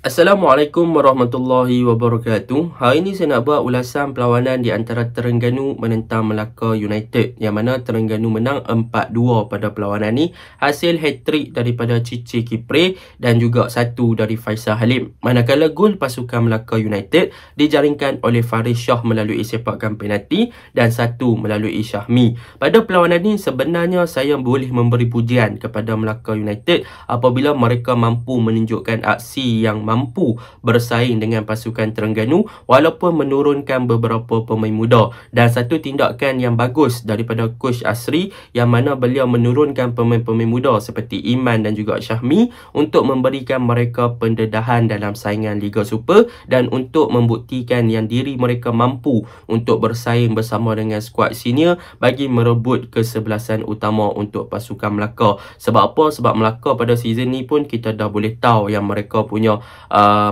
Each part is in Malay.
Assalamualaikum warahmatullahi wabarakatuh. Hari ini saya nak buat ulasan perlawanan di antara Terengganu menentang Melaka United, yang mana Terengganu menang 4-2 pada perlawanan ni. Hasil hat-trick daripada Cici Kipre dan juga satu dari Faisal Halim. Manakala gol pasukan Melaka United dijaringkan oleh Faris Shah melalui sepakan penalti dan satu melalui Syahmi. Pada perlawanan ni sebenarnya saya boleh memberi pujian kepada Melaka United apabila mereka mampu menunjukkan aksi yang mampu bersaing dengan pasukan Terengganu walaupun menurunkan beberapa pemain muda, dan satu tindakan yang bagus daripada Coach Asri yang mana beliau menurunkan pemain-pemain muda seperti Iman dan juga Syahmi untuk memberikan mereka pendedahan dalam saingan Liga Super dan untuk membuktikan yang diri mereka mampu untuk bersaing bersama dengan skuad senior bagi merebut kesebelasan utama untuk pasukan Melaka. Sebab apa? Sebab Melaka pada season ni pun kita dah boleh tahu yang mereka punya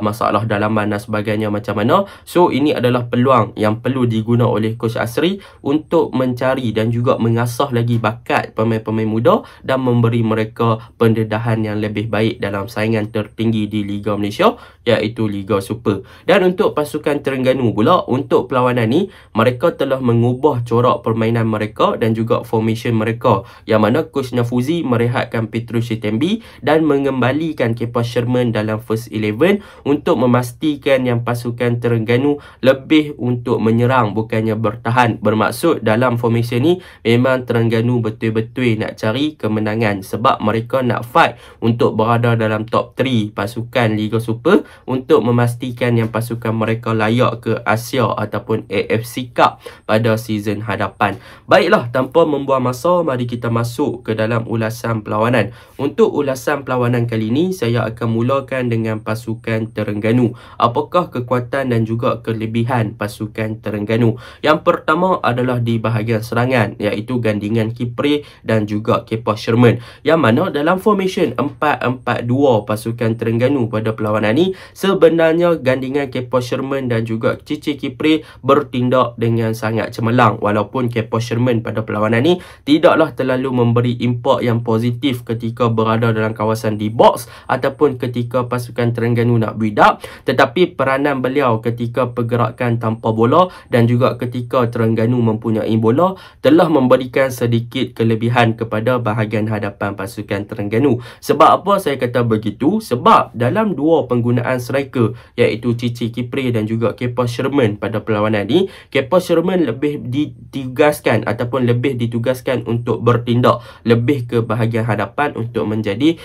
masalah dalaman dan sebagainya macam mana. So ini adalah peluang yang perlu diguna oleh Coach Asri untuk mencari dan juga mengasah lagi bakat pemain-pemain muda dan memberi mereka pendedahan yang lebih baik dalam saingan tertinggi di Liga Malaysia, iaitu Liga Super. Dan untuk pasukan Terengganu pula, untuk perlawanan ni mereka telah mengubah corak permainan mereka dan juga formation mereka, yang mana Coach Nafuzi merehatkan Petrus Shitembi dan mengembalikan Kepa Sherman dalam first 11 untuk memastikan yang pasukan Terengganu lebih untuk menyerang bukannya bertahan. Bermaksud dalam formation ni memang Terengganu betul-betul nak cari kemenangan sebab mereka nak fight untuk berada dalam top 3 pasukan Liga Super untuk memastikan yang pasukan mereka layak ke Asia ataupun AFC Cup pada season hadapan. Baiklah, tanpa membuang masa, mari kita masuk ke dalam ulasan perlawanan. Untuk ulasan perlawanan kali ini saya akan mulakan dengan pasukan Terengganu. Apakah kekuatan dan juga kelebihan pasukan Terengganu? Yang pertama adalah di bahagian serangan, iaitu gandingan Kipre dan juga Kepa Sherman, yang mana dalam formation 4-4-2 pasukan Terengganu pada perlawanan ni sebenarnya gandingan Kepa Sherman dan juga Cici Kipre bertindak dengan sangat cemerlang, walaupun Kepa Sherman pada perlawanan ni tidaklah terlalu memberi impak yang positif ketika berada dalam kawasan di box ataupun ketika pasukan Terengganu nak build up, tetapi peranan beliau ketika pergerakan tanpa bola dan juga ketika Terengganu mempunyai bola telah memberikan sedikit kelebihan kepada bahagian hadapan pasukan Terengganu. Sebab apa saya kata begitu? Sebab dalam dua penggunaan striker, iaitu Cici Kipre dan juga Kepa Sherman pada perlawanan ni, Kepa Sherman lebih ditugaskan ataupun lebih ditugaskan untuk bertindak lebih ke bahagian hadapan untuk menjadi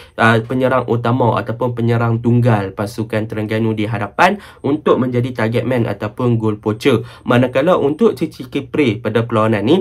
penyerang utama ataupun penyerang tunggal pasukan Terengganu di hadapan untuk menjadi target man ataupun goal poacher. Manakala untuk Cici Kipre pada perlawanan ni,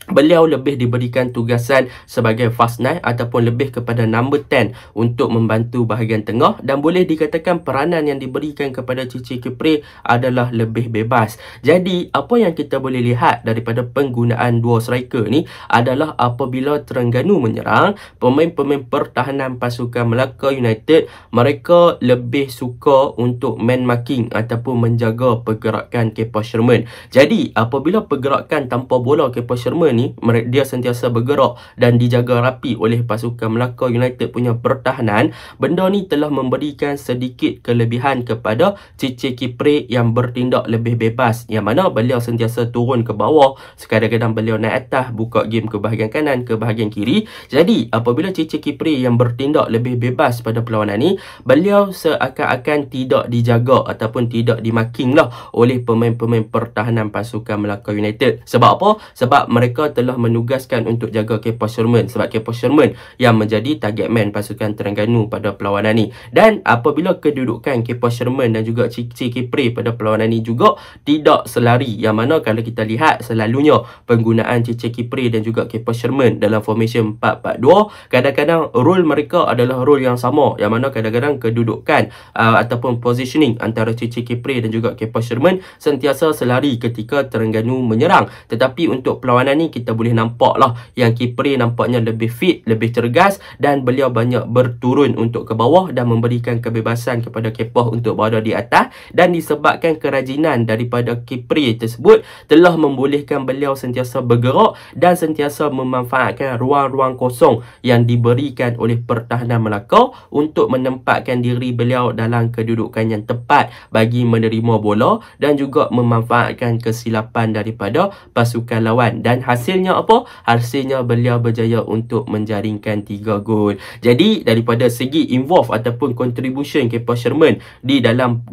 beliau lebih diberikan tugasan sebagai fast nine ataupun lebih kepada number 10 untuk membantu bahagian tengah, dan boleh dikatakan peranan yang diberikan kepada Cici Kipre adalah lebih bebas. Jadi apa yang kita boleh lihat daripada penggunaan dua striker ni adalah apabila Terengganu menyerang, pemain-pemain pertahanan pasukan Melaka United mereka lebih suka untuk man marking ataupun menjaga pergerakan Kepa Sherman. Jadi apabila pergerakan tanpa bola Kepa Sherman ni dia sentiasa bergerak dan dijaga rapi oleh pasukan Melaka United punya pertahanan, benda ni telah memberikan sedikit kelebihan kepada Cici Kipre yang bertindak lebih bebas, yang mana beliau sentiasa turun ke bawah, kadang-kadang beliau naik atas, buka game ke bahagian kanan, ke bahagian kiri. Jadi apabila Cici Kipre yang bertindak lebih bebas pada perlawanan ni, beliau seakan-akan tidak dijaga ataupun tidak dimarking lah oleh pemain-pemain pertahanan pasukan Melaka United. Sebab apa? Sebab mereka telah menugaskan untuk jaga Kepa Sherman, sebab Kepa Sherman yang menjadi target man pasukan Terengganu pada perlawanan ni. Dan apabila kedudukan Kepa Sherman dan juga Cici Kipre pada perlawanan ni juga tidak selari, yang mana kalau kita lihat selalunya penggunaan Cici Kipre dan juga Kepa Sherman dalam formation 4-4-2, kadang-kadang role mereka adalah role yang sama, yang mana kadang-kadang kedudukan ataupun positioning antara Cici Kipre dan juga Kepa Sherman sentiasa selari ketika Terengganu menyerang. Tetapi untuk perlawanan ni kita boleh nampak lah yang Kipre nampaknya lebih fit, lebih cergas dan beliau banyak berturun untuk ke bawah dan memberikan kebebasan kepada Kepa untuk berada di atas, dan disebabkan kerajinan daripada Kipre tersebut telah membolehkan beliau sentiasa bergerak dan sentiasa memanfaatkan ruang-ruang kosong yang diberikan oleh pertahanan Melaka untuk menempatkan diri beliau dalam kedudukan yang tepat bagi menerima bola dan juga memanfaatkan kesilapan daripada pasukan lawan. Dan hasilnya apa? Hasilnya beliau berjaya untuk menjaringkan 3 gol. Jadi daripada segi involve ataupun contribution Kepa Sherman di dalam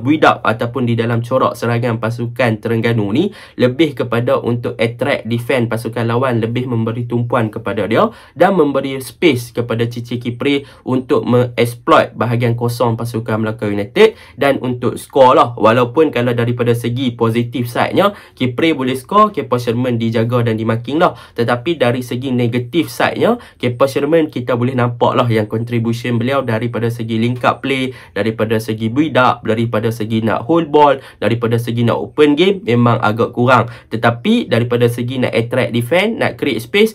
build up ataupun di dalam corak serangan pasukan Terengganu ni lebih kepada untuk attract defend pasukan lawan, lebih memberi tumpuan kepada dia dan memberi space kepada Cici Kipre untuk mengeksploit bahagian kosong pasukan Melaka United dan untuk skor lah. Walaupun kalau daripada segi positif side-nya Kipre boleh skor, Kepa Sherman dijaga dan dimarking lah, tetapi dari segi negatif side-nya Kepa Sherman kita boleh nampak lah yang contribution beliau daripada segi link up play, daripada segi build up, daripada segi nak hold ball, daripada segi nak open game memang agak kurang, tetapi daripada segi nak attract defend, nak create space,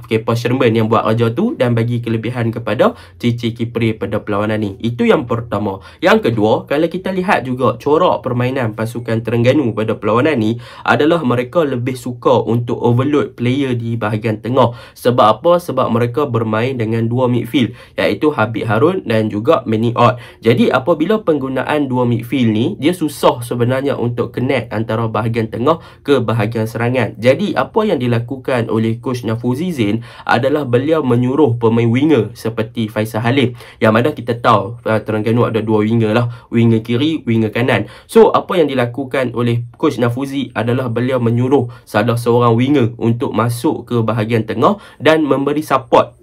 Kepa Sherman yang buat kerja tu dan bagi kelebihan kepada Cici Kipre pada perlawanan ni. Itu yang pertama. Yang kedua, kalau kita lihat juga corak permainan pasukan Terengganu pada perlawanan ni adalah mereka lebih suka untuk overload player di bahagian tengah. Sebab apa? Sebab mereka bermain dengan 2 midfield, iaitu Habib Harun dan juga Manny Ott. Jadi apabila penggunaan 2 midfield ni, dia susah sebenarnya untuk connect antara bahagian tengah ke bahagian serangan. Jadi apa yang dilakukan oleh coach Nafuzi Zain adalah beliau menyuruh pemain winger seperti Faisal Halim, yang mana kita tahu Terengganu ada 2 winger lah, winger kiri, winger kanan. So apa yang dilakukan oleh coach Nafuzi adalah beliau menyuruh salah seorang winger untuk masuk ke bahagian tengah dan memberi support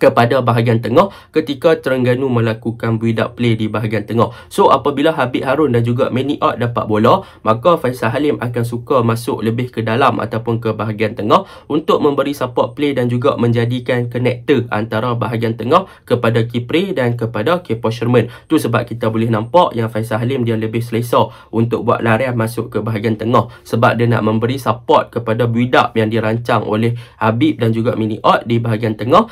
kepada bahagian tengah ketika Terengganu melakukan build up play di bahagian tengah. So apabila Habib Harun dan juga Manny Ott dapat bola, maka Faisal Halim akan suka masuk lebih ke dalam ataupun ke bahagian tengah untuk memberi support play dan juga menjadikan connector antara bahagian tengah kepada Kipre dan kepada Kepa Sherman. Tu sebab kita boleh nampak yang Faisal Halim dia lebih selesa untuk buat larian masuk ke bahagian tengah, sebab dia nak memberi support kepada build up yang dirancang oleh Habib dan juga Manny Ott di bahagian tengah,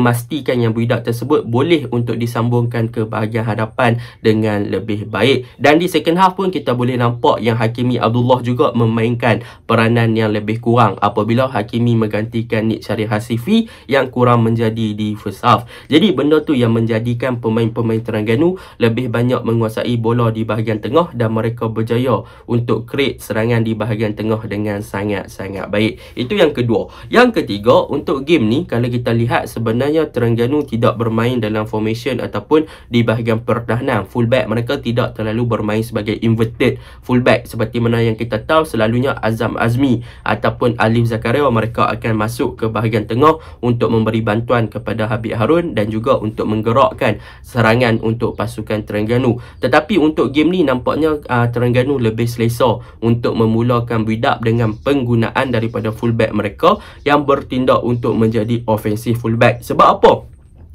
memastikan yang build up tersebut boleh untuk disambungkan ke bahagian hadapan dengan lebih baik. Dan di second half pun kita boleh nampak yang Hakimi Abdullah juga memainkan peranan yang lebih kurang apabila Hakimi menggantikan Nik Syarif Hasifi yang kurang menjadi di first half. Jadi benda tu yang menjadikan pemain-pemain Terengganu lebih banyak menguasai bola di bahagian tengah dan mereka berjaya untuk create serangan di bahagian tengah dengan sangat-sangat baik. Itu yang kedua. Yang ketiga, untuk game ni kalau kita lihat sebenarnya Terengganu tidak bermain dalam formation ataupun di bahagian pertahanan. Fullback mereka tidak terlalu bermain sebagai inverted fullback seperti mana yang kita tahu selalunya Azam Azmi ataupun Alif Zakaria mereka akan masuk ke bahagian tengah untuk memberi bantuan kepada Habib Harun dan juga untuk menggerakkan serangan untuk pasukan Terengganu. Tetapi untuk game ni nampaknya Terengganu lebih selesa untuk memulakan build up dengan penggunaan daripada fullback mereka yang bertindak untuk menjadi offensive fullback. Sebab apa?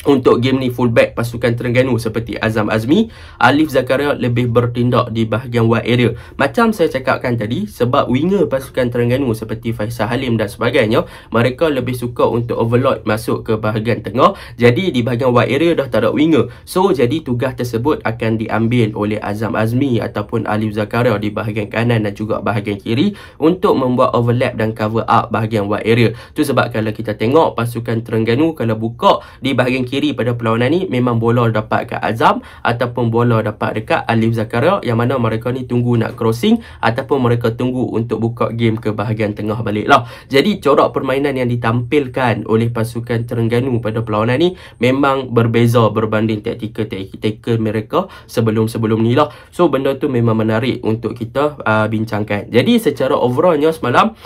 Untuk game ni fullback pasukan Terengganu seperti Azam Azmi, Alif Zakaria lebih bertindak di bahagian wide area. Macam saya cakapkan tadi, sebab winger pasukan Terengganu seperti Faisal Halim dan sebagainya, mereka lebih suka untuk overload masuk ke bahagian tengah. Jadi di bahagian wide area dah tak ada winger. So jadi tugas tersebut akan diambil oleh Azam Azmi ataupun Alif Zakaria di bahagian kanan dan juga bahagian kiri untuk membuat overlap dan cover up bahagian wide area. Tu sebab kalau kita tengok pasukan Terengganu kalau buka di bahagian kiri pada perlawanan ni memang bola dapat kat Azam ataupun bola dapat dekat Alif Zakaria, yang mana mereka ni tunggu nak crossing ataupun mereka tunggu untuk buka game ke bahagian tengah balik lah. Jadi corak permainan yang ditampilkan oleh pasukan Terengganu pada perlawanan ni memang berbeza berbanding taktikal mereka sebelum-sebelum ni lah. So benda tu memang menarik untuk kita bincangkan. Jadi secara overallnya semalam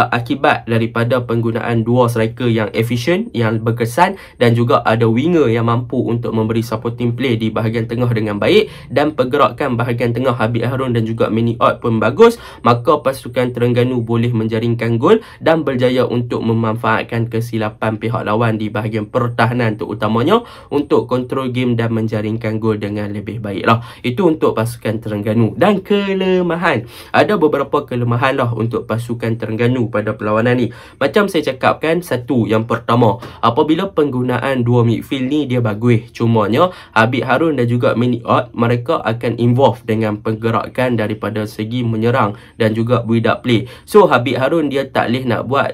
akibat daripada penggunaan dua striker yang efisien, yang berkesan dan juga ada winger yang mampu untuk memberi supporting play di bahagian tengah dengan baik, dan pergerakan bahagian tengah Habib Harun dan juga Manny Ott pun bagus, maka pasukan Terengganu boleh menjaringkan gol dan berjaya untuk memanfaatkan kesilapan pihak lawan di bahagian pertahanan terutamanya untuk kontrol game dan menjaringkan gol dengan lebih baik lah. Itu untuk pasukan Terengganu. Dan kelemahan, ada beberapa kelemahan lah untuk pasukan Terengganu pada perlawanan ni. Macam saya cakapkan, satu, yang pertama, apabila penggunaan dua midfield ni dia bagus, cumanya Habib Harun dan juga Manny Ott, mereka akan involve dengan pergerakan daripada segi menyerang dan juga build up play. So Habib Harun dia tak boleh nak buat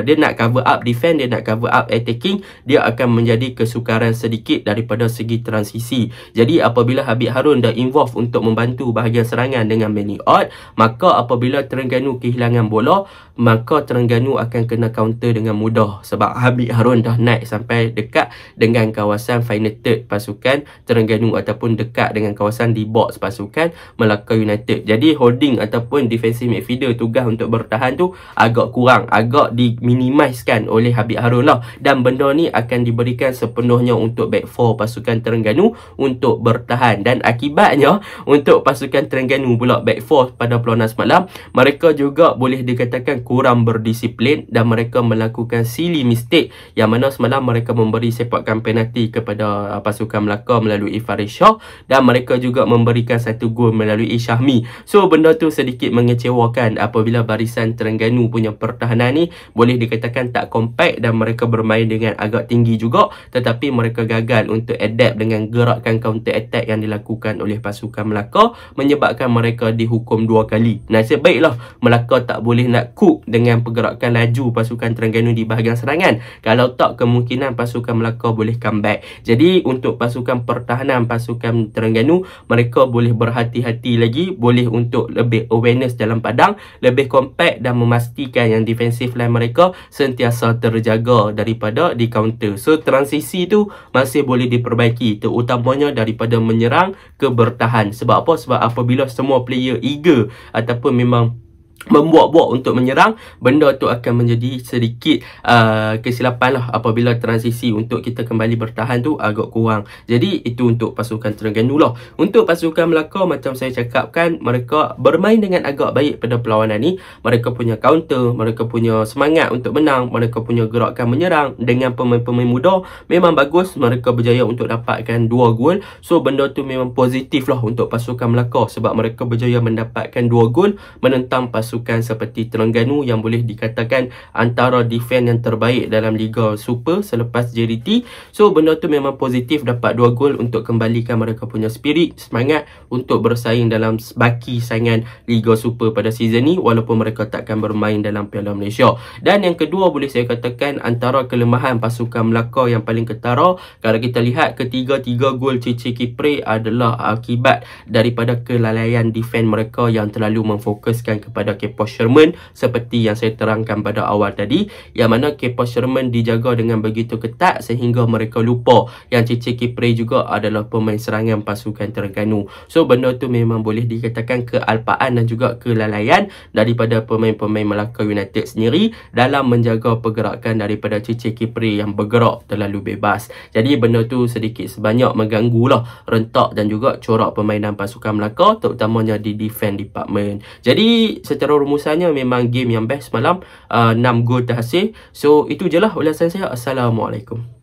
dia nak cover up defense, dia nak cover up attacking, dia akan menjadi kesukaran sedikit daripada segi transisi. Jadi apabila Habib Harun dah involve untuk membantu bahagian serangan dengan Manny Ott, maka apabila Terengganu kehilangan bola, maka Terengganu akan kena counter dengan mudah sebab Habib Harun dah naik sampai dekat dengan kawasan final third pasukan Terengganu ataupun dekat dengan kawasan di box pasukan Melaka United. Jadi holding ataupun defensive midfielder, tugas untuk bertahan tu agak kurang, agak diminimizekan oleh Habib Harun lah, dan benda ni akan diberikan sepenuhnya untuk back four pasukan Terengganu untuk bertahan. Dan akibatnya untuk pasukan Terengganu pula back four pada perlawanan semalam, mereka juga boleh dikatakan kurang berdisiplin dan mereka melakukan silly mistake, yang mana semalam mereka memberi sepakan penalti kepada pasukan Melaka melalui Faris Shah, dan mereka juga memberikan satu gol melalui Syahmi. So benda tu sedikit mengecewakan apabila barisan Terengganu punya pertahanan ni boleh dikatakan tak compact dan mereka bermain dengan agak tinggi juga, tetapi mereka gagal untuk adapt dengan gerakan counter attack yang dilakukan oleh pasukan Melaka, menyebabkan mereka dihukum 2 kali. Nasib baiklah Melaka tak boleh nak cook dengan pergerakan laju pasukan Terengganu di bahagian serangan. Kalau tak, kemungkinan pasukan Melaka boleh comeback. Jadi untuk pasukan pertahanan pasukan Terengganu, mereka boleh berhati-hati lagi, boleh untuk lebih awareness dalam padang, lebih compact dan memastikan yang defensive line mereka sentiasa terjaga daripada di counter. So transisi tu masih boleh diperbaiki, terutamanya daripada menyerang ke bertahan. Sebab apa? Sebab apabila semua player eager ataupun memang membuat-buat untuk menyerang, benda tu akan menjadi sedikit kesilapan lah apabila transisi untuk kita kembali bertahan tu agak kurang. Jadi itu untuk pasukan Terengganu lah. Untuk pasukan Melaka, macam saya cakapkan, mereka bermain dengan agak baik pada perlawanan ni. Mereka punya counter, mereka punya semangat untuk menang, mereka punya gerakan menyerang dengan pemain-pemain muda memang bagus. Mereka berjaya untuk dapatkan 2 gol. So benda tu memang positif lah untuk pasukan Melaka sebab mereka berjaya mendapatkan 2 gol menentang pasukan seperti Terengganu yang boleh dikatakan antara defense yang terbaik dalam Liga Super selepas JDT. So benda tu memang positif, dapat 2 gol untuk kembalikan mereka punya spirit, semangat untuk bersaing dalam baki saingan Liga Super pada season ni, walaupun mereka takkan bermain dalam Piala Malaysia. Dan yang kedua, boleh saya katakan antara kelemahan pasukan Melaka yang paling ketara, kalau kita lihat ketiga-tiga gol Cici Kipre adalah akibat daripada kelalaian defense mereka yang terlalu memfokuskan kepada Kepa Sherman seperti yang saya terangkan pada awal tadi, yang mana Kepa Sherman dijaga dengan begitu ketat sehingga mereka lupa yang Cici Kipre juga adalah pemain serangan pasukan Terengganu. So benda tu memang boleh dikatakan kealpaan dan juga kelalaian daripada pemain-pemain Melaka United sendiri dalam menjaga pergerakan daripada Cici Kipre yang bergerak terlalu bebas. Jadi benda tu sedikit sebanyak mengganggulah rentak dan juga corak permainan pasukan Melaka, terutamanya di defense department. Jadi secara rumusannya memang game yang best malam, 6 gol terhasil. So itu je lah ulasan saya. Assalamualaikum.